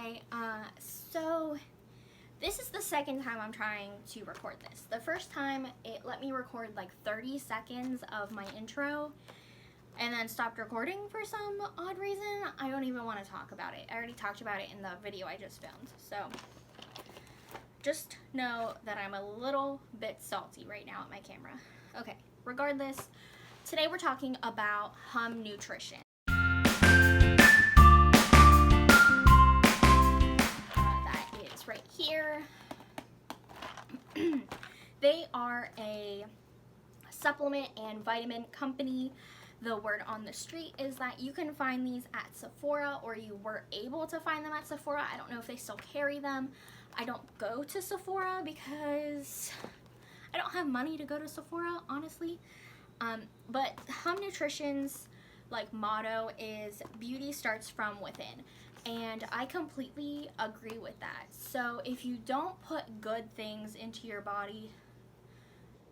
Hi, so this is the second time I'm trying to record this. The first time it let me record like 30 seconds of my intro and then stopped recording for some odd reason. I don't even want to talk about it. I already talked about it in the video I just filmed. So just know that I'm a little bit salty right now at my camera. Okay, regardless, today we're talking about Hum Nutrition. Right here. They are a supplement and vitamin company. The word on the street is that you can find these at Sephora, or you were able to find them at Sephora. I don't know if they still carry them. I don't go to Sephora because I don't have money to go to Sephora, honestly. But Hum Nutrition's motto is beauty starts from within. And I completely agree with that. So if you don't put good things into your body,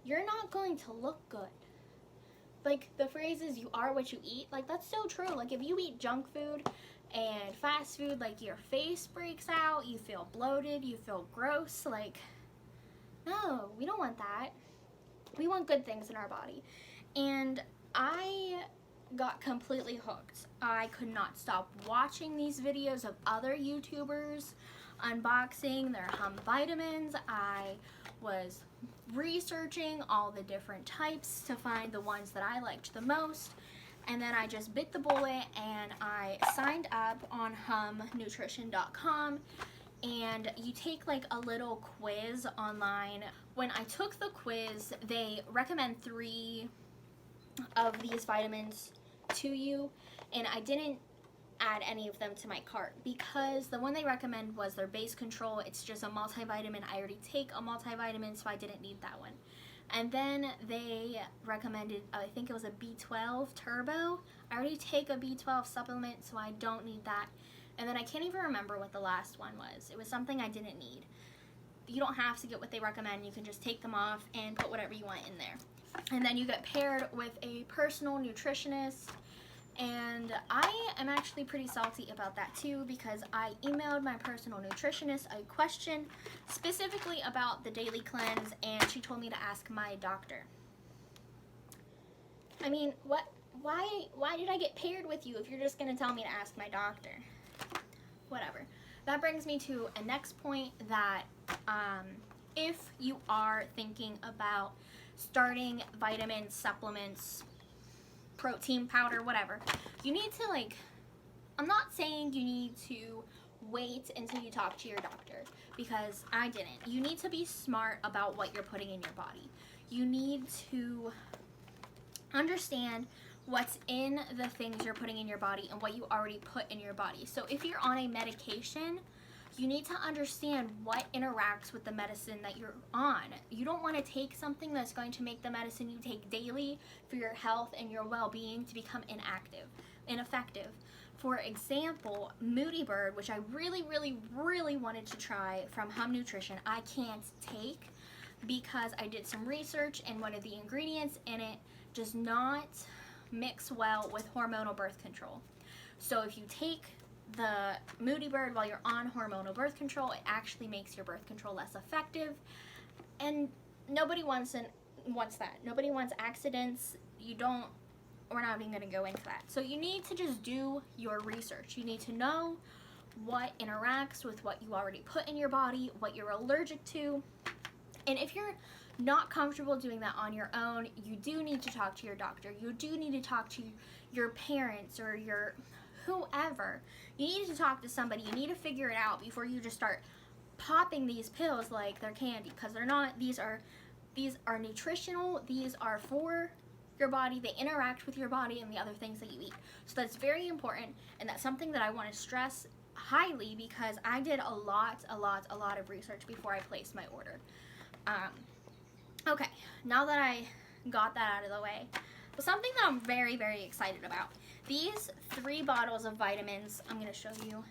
you're not going to look good. The phrase is you are what you eat. That's so true. If you eat junk food and fast food, your face breaks out, you feel bloated, you feel gross. No, we don't want that. We want good things in our body. And I got completely hooked. I could not stop watching these videos of other YouTubers unboxing their Hum vitamins. I was researching all the different types to find the ones that I liked the most, and then I just bit the bullet and I signed up on humnutrition.com. and you take a little quiz online. When I took the quiz, they recommend 3 of these vitamins to you, and I didn't add any of them to my cart because the one they recommend was their base control. It's just a multivitamin. I already take a multivitamin, so I didn't need that one. And then they recommended, I think it was a B12 turbo. I already take a B12 supplement, so I don't need that. And then I can't even remember what the last one was. It was something I didn't need. You don't have to get what they recommend. You can just take them off and put whatever you want in there. And then you get paired with a personal nutritionist, and I am actually pretty salty about that too because I emailed my personal nutritionist a question specifically about the daily cleanse, and she told me to ask my doctor. I mean, why did I get paired with you if you're just gonna tell me to ask my doctor? Whatever. That brings me to a next point that if you are thinking about starting vitamins, supplements, protein powder, whatever, you need to I'm not saying you need to wait until you talk to your doctor, because I didn't. You need to be smart about what you're putting in your body. You need to understand what's in the things you're putting in your body and what you already put in your body. So if you're on a medication, you need to understand what interacts with the medicine that you're on. You don't want to take something that's going to make the medicine you take daily for your health and your well-being to become ineffective. For example, Moody Bird, which I really, really, really wanted to try from Hum Nutrition, I can't take because I did some research and one of the ingredients in it does not mix well with hormonal birth control. So if you take the Moody Bird while you're on hormonal birth control, it actually makes your birth control less effective, and nobody wants that. Nobody wants accidents. We're not even going to go into that. So you need to just do your research. You need to know what interacts with what you already put in your body, what you're allergic to, and if you're not comfortable doing that on your own, you do need to talk to your doctor. You do need to talk to your parents or your whoever. You need to talk to somebody. You need to figure it out before you just start popping these pills like they're candy, because they're not. These are nutritional. These are for your body. They interact with your body and the other things that you eat. So that's very important, and that's something that I want to stress highly because I did a lot of research before I placed my order. Okay, now that I got that out of the way, something that I'm very, very excited about. These 3 bottles of vitamins, I'm going to show you.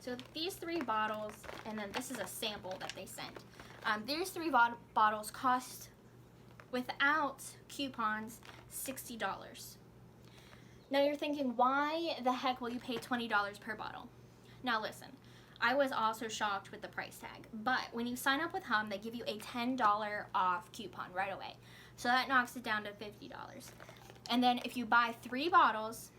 So these 3 bottles, and then this is a sample that they sent. These 3 bottles cost, without coupons, $60. Now you're thinking, why the heck will you pay $20 per bottle? Now listen, I was also shocked with the price tag, but when you sign up with Hum, they give you a $10 off coupon right away. So that knocks it down to $50. And then if you buy 3 bottles,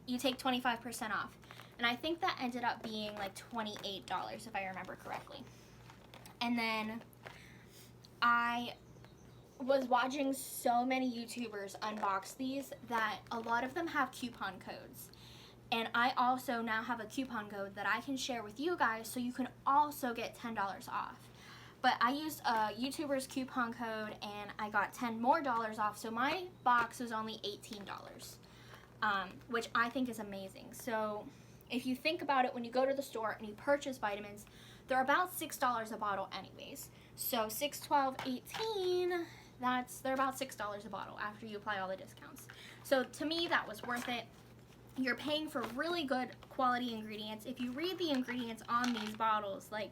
you take 25% off. And I think that ended up being like $28 if I remember correctly. And then I was watching so many YouTubers unbox these that a lot of them have coupon codes. And I also now have a coupon code that I can share with you guys so you can also get $10 off. But I used a YouTuber's coupon code and I got $10 more off, so my box was only $18, which I think is amazing. So if you think about it, when you go to the store and you purchase vitamins, they're about $6 a bottle anyways. So 6, 12, 18, they're about $6 a bottle after you apply all the discounts. So to me, that was worth it. You're paying for really good quality ingredients. If you read the ingredients on these bottles, like,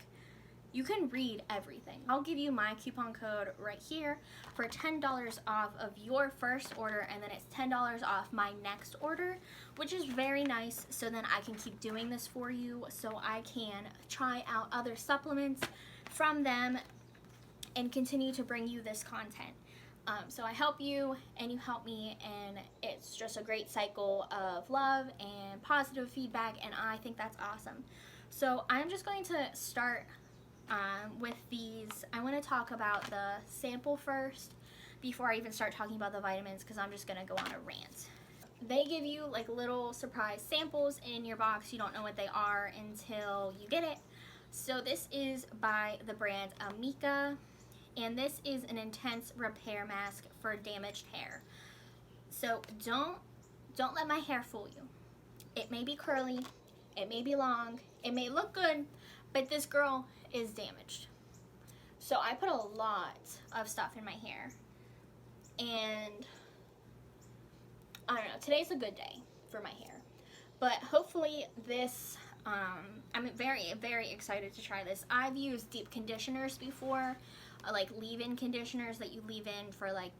you can read everything. I'll give you my coupon code right here for $10 off of your first order, and then it's $10 off my next order, which is very nice. So then I can keep doing this for you, so I can try out other supplements from them and continue to bring you this content. So I help you and you help me, and it's just a great cycle of love and positive feedback, and I think that's awesome. So I'm just going to start with these. I want to talk about the sample first before I even start talking about the vitamins, because I'm just going to go on a rant. They give you like little surprise samples in your box. You don't know what they are until you get it. So this is by the brand Amika, and this is an intense repair mask for damaged hair. So don't let my hair fool you. It may be curly, it may be long, it may look good, but this girl is damaged. So I put a lot of stuff in my hair, and I don't know, today's a good day for my hair, but hopefully this, I'm very, very excited to try this. I've used deep conditioners before, like leave-in conditioners that you leave in for like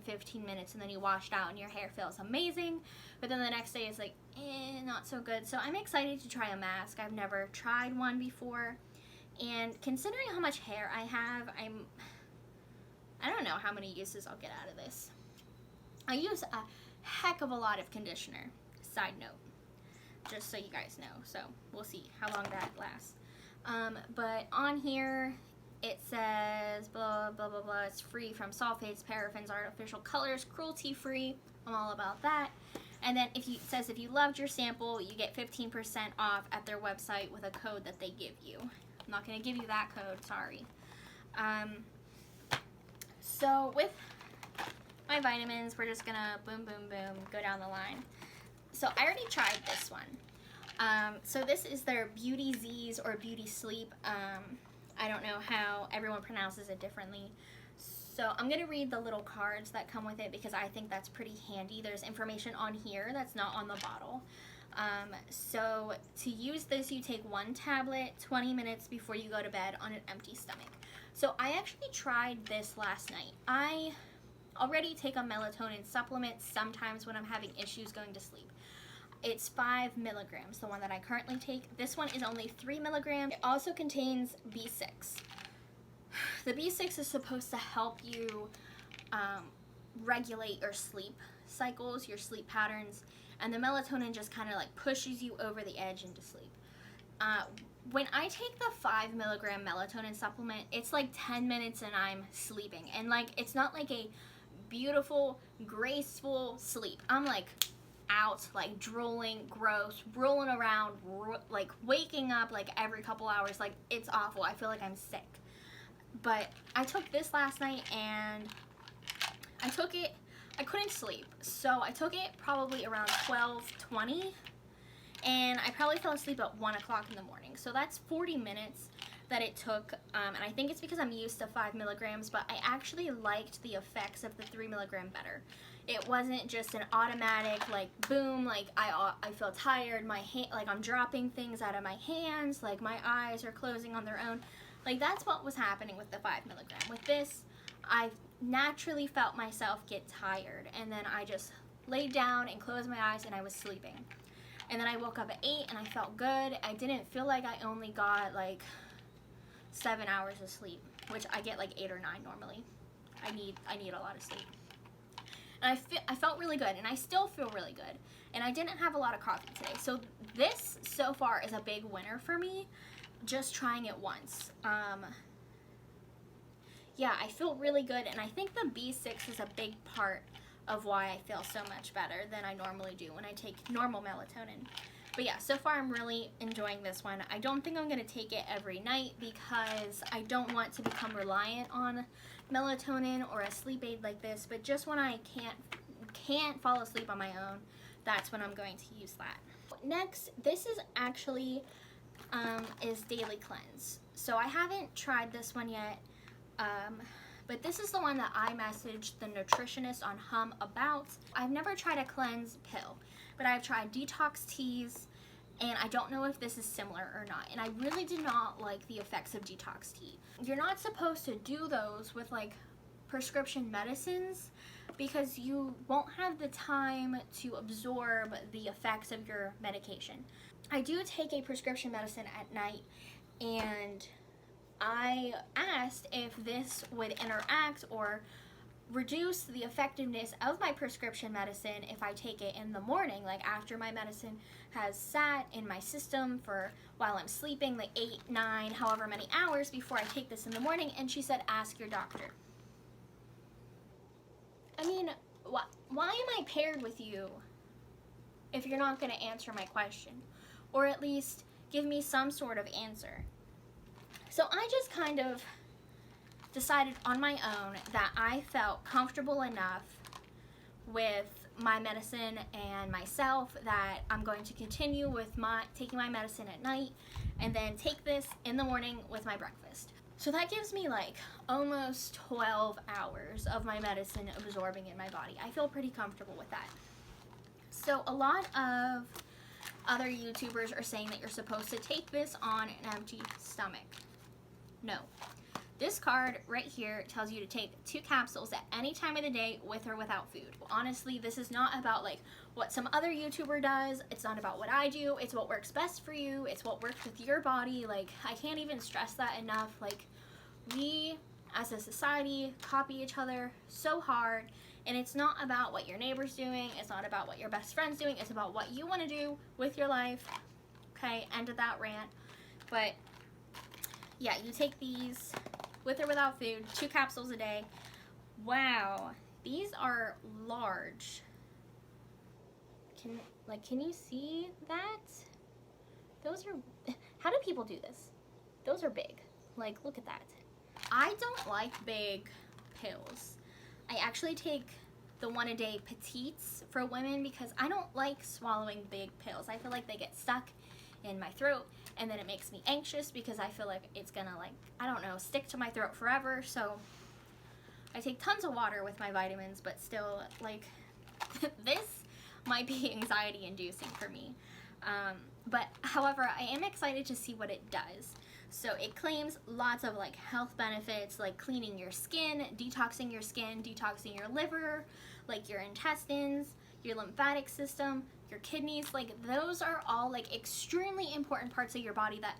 10-15 minutes and then you wash it out and your hair feels amazing, but then the next day is like not so good. So I'm excited to try a mask. I've never tried one before, and considering how much hair I have, I don't know how many uses I'll get out of this. I use a heck of a lot of conditioner, side note, just so you guys know. So we'll see how long that lasts. But on here it says blah blah blah blah, it's free from sulfates, paraffins, artificial colors, cruelty free. I'm all about that. And then it says if you loved your sample, you get 15% off at their website with a code that they give you. I'm not going to give you that code, sorry. So with my vitamins, we're just going to boom boom boom go down the line. So I already tried this one. So this is their Beauty Zzzz or Beauty Sleep. I don't know how everyone pronounces it differently. So I'm going to read the little cards that come with it because I think that's pretty handy. There's information on here that's not on the bottle. So to use this, you take 1 tablet 20 minutes before you go to bed on an empty stomach. So I actually tried this last night. I already take a melatonin supplement sometimes when I'm having issues going to sleep. It's 5 milligrams, the one that I currently take. This one is only 3 milligrams. It also contains B6. The B6 is supposed to help you regulate your sleep cycles, your sleep patterns, and the melatonin just kind of like pushes you over the edge into sleep. When I take the 5 milligram melatonin supplement, it's like 10 minutes and I'm sleeping. And like, it's not like a beautiful, graceful sleep. I'm like out, like drooling, gross, rolling around, like waking up like every couple hours. Like, it's awful. I feel like I'm sick. But I took this last night and I took it, I couldn't sleep. So I took it probably around 12:20 and I probably fell asleep at 1 o'clock in the morning. So that's 40 minutes that it took, and I think it's because I'm used to 5 milligrams, but I actually liked the effects of the 3 milligram better. It wasn't just an automatic, like, boom, like, I feel tired, my hand, like, I'm dropping things out of my hands, like, my eyes are closing on their own. Like, that's what was happening with the 5 milligram. With this, I naturally felt myself get tired, and then I just laid down and closed my eyes, and I was sleeping. And then I woke up at 8 and I felt good. I didn't feel like I only got like 7 hours of sleep, which I get like 8 or 9 normally. I need a lot of sleep. And I felt really good, and I still feel really good. And I didn't have a lot of coffee today. So this so far is a big winner for me, just trying it once. Yeah, I feel really good, and I think the B6 is a big part of why I feel so much better than I normally do when I take normal melatonin. But yeah, so far I'm really enjoying this one. I don't think I'm going to take it every night because I don't want to become reliant on melatonin or a sleep aid like this, but just when I can't fall asleep on my own, that's when I'm going to use that. Next, this is actually is Daily Cleanse. So I haven't tried this one yet, but this is the one that I messaged the nutritionist on Hum about. I've never tried a cleanse pill, but I've tried detox teas, and I don't know if this is similar or not. And I really did not like the effects of detox tea. You're not supposed to do those with like prescription medicines because you won't have the time to absorb the effects of your medication. I do take a prescription medicine at night, and I asked if this would interact or reduce the effectiveness of my prescription medicine if I take it in the morning, like after my medicine has sat in my system for while I'm sleeping, like 8, 9, however many hours before I take this in the morning. And she said, ask your doctor. I mean, why am I paired with you if you're not going to answer my question, or at least give me some sort of answer? So I just kind of decided on my own that I felt comfortable enough with my medicine and myself that I'm going to continue with taking my medicine at night and then take this in the morning with my breakfast. So that gives me like almost 12 hours of my medicine absorbing in my body. I feel pretty comfortable with that. So a lot of other YouTubers are saying that you're supposed to take this on an empty stomach. No. This card right here tells you to take 2 capsules at any time of the day with or without food. Honestly, this is not about like what some other YouTuber does. It's not about what I do. It's what works best for you. It's what works with your body. Like, I can't even stress that enough. Like, we as a society copy each other so hard, and it's not about what your neighbor's doing. It's not about what your best friend's doing. It's about what you want to do with your life. Okay, end of that rant. But yeah, you take these with or without food, 2 capsules a day. Wow, these are large. Can you see that? Those are, how do people do this? Those are big. Like, look at that. I don't like big pills. I actually take the 1-a-day petites for women because I don't like swallowing big pills. I feel like they get stuck in my throat, and then it makes me anxious because I feel like it's gonna, like, I don't know, stick to my throat forever. So I take tons of water with my vitamins, but still, like, this might be anxiety inducing for me. But however, I am excited to see what it does. So it claims lots of like health benefits, like cleaning your skin, detoxing your liver, like your intestines, your lymphatic system, your kidneys. Like, those are all like extremely important parts of your body that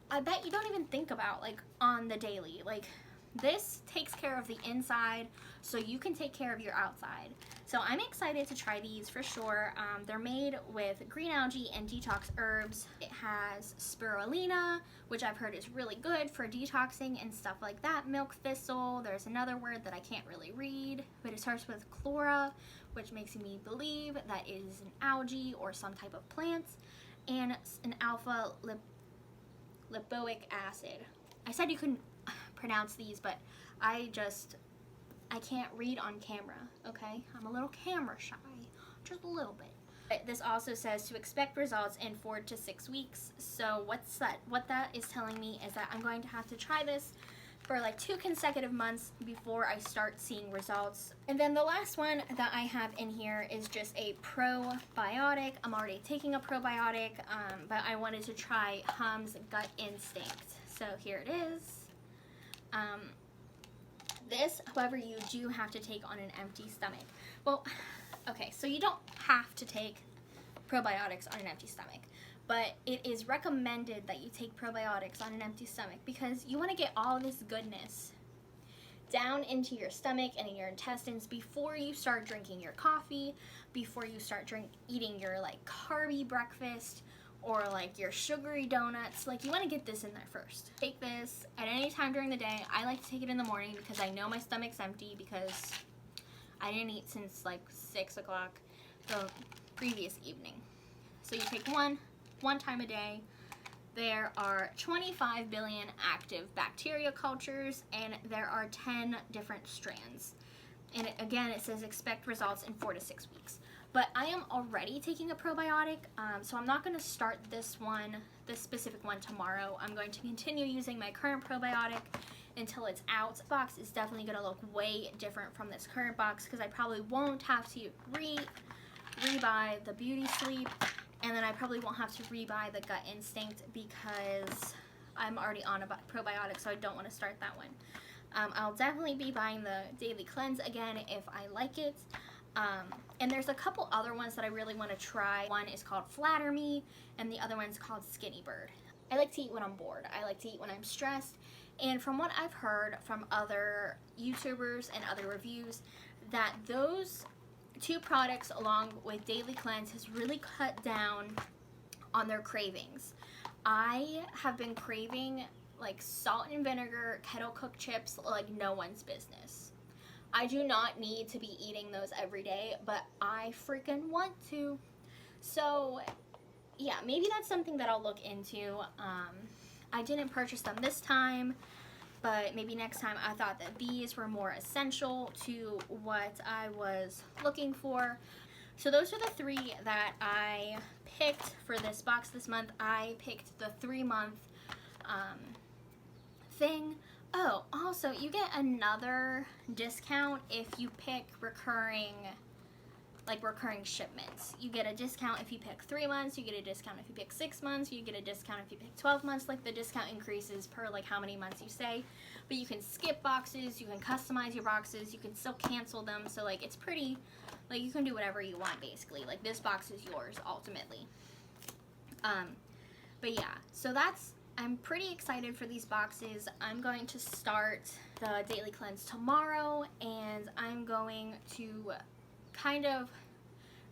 I bet you don't even think about like on the daily. Like, this takes care of the inside so you can take care of your outside. So I'm excited to try these for sure. They're made with green algae and detox herbs. It has spirulina, which I've heard is really good for detoxing and stuff like that. Milk thistle, there's another word that I can't really read, but it starts with chlora, which makes me believe that it is an algae or some type of plant, and an alpha lipoic acid. I said you couldn't pronounce these, but I can't read on camera, okay? I'm a little camera shy, just a little bit. But this also says to expect results in 4 to 6 weeks. So what that is telling me is that I'm going to have to try this for like 2 consecutive months before I start seeing results. And then the last one that I have in here is just a probiotic. I'm already taking a probiotic, but I wanted to try Hum's Gut Instinct. So here it is. This, however, you do have to take on an empty stomach. Well, okay, so you don't have to take probiotics on an empty stomach. But it is recommended that you take probiotics on an empty stomach because you want to get all this goodness down into your stomach and in your intestines before you start drinking your coffee, before you start eating your like carby breakfast or like your sugary donuts. Like, you want to get this in there first. Take this at any time during the day. I like to take it in the morning because I know my stomach's empty because I didn't eat since like 6 o'clock the previous evening. So you take one time a day. There are 25 billion active bacteria cultures, and there are 10 different strands. And again, it says expect results in 4 to 6 weeks. But I am already taking a probiotic, so I'm not going to start this specific one tomorrow. I'm going to continue using my current probiotic until it's out. This box is definitely going to look way different from this current box because I probably won't have to re-buy the Beauty Sleep. And then I probably won't have to rebuy the Gut Instinct because I'm already on a probiotic, so I don't want to start that one. I'll definitely be buying the Daily Cleanse again if I like it. And there's a couple other ones that I really want to try. One is called Flatter Me, and the other one's called Skinny Bird. I like to eat when I'm bored. I like to eat when I'm stressed. And from what I've heard from other YouTubers and other reviews, that those 2 products along with Daily Cleanse has really cut down on their cravings. I have been craving like salt and vinegar kettle cooked chips like no one's business. I do not need to be eating those every day, but I freaking want to. So yeah, maybe that's something that I'll look into. I didn't purchase them this time, but maybe next time. I thought that these were more essential to what I was looking for. So those are the 3 that I picked for this box this month. I picked the 3-month thing. Oh, also, you get another discount if you pick recurring shipments. You get a discount if you pick 3 months, you get a discount if you pick 6 months, you get a discount if you pick 12 months. Like, the discount increases per like how many months you stay. But you can skip boxes, you can customize your boxes, you can still cancel them. So like, it's pretty, like, you can do whatever you want basically. Like, this box is yours ultimately. But yeah, so I'm pretty excited for these boxes. I'm going to start the Daily Cleanse tomorrow, and I'm going to kind of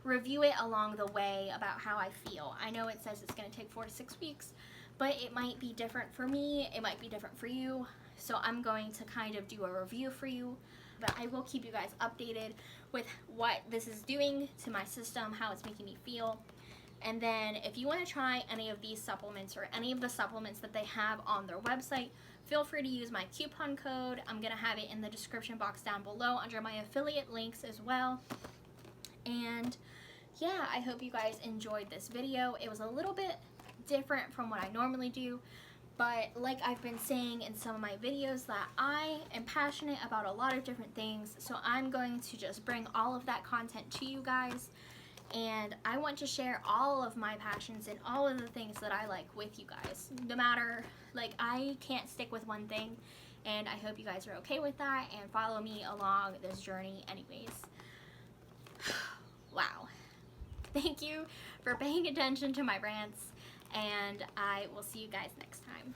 review it along the way about how I feel. I know it says it's going to take 4 to 6 weeks, but it might be different for me. It might be different for you. So I'm going to kind of do a review for you, but I will keep you guys updated with what this is doing to my system, how it's making me feel. And then if you want to try any of these supplements or any of the supplements that they have on their website, feel free to use my coupon code. I'm going to have it in the description box down below under my affiliate links as well. And yeah, I hope you guys enjoyed this video. It was a little bit different from what I normally do, but like I've been saying in some of my videos, that I am passionate about a lot of different things, so I'm going to just bring all of that content to you guys. And I want to share all of my passions and all of the things that I like with you guys. No matter, like, I can't stick with one thing, and I hope you guys are okay with that and follow me along this journey anyways. Wow. Thank you for paying attention to my rants, and I will see you guys next time.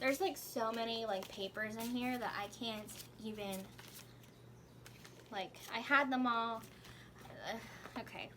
There's like so many like papers in here that I can't even, like, I had them all. Okay.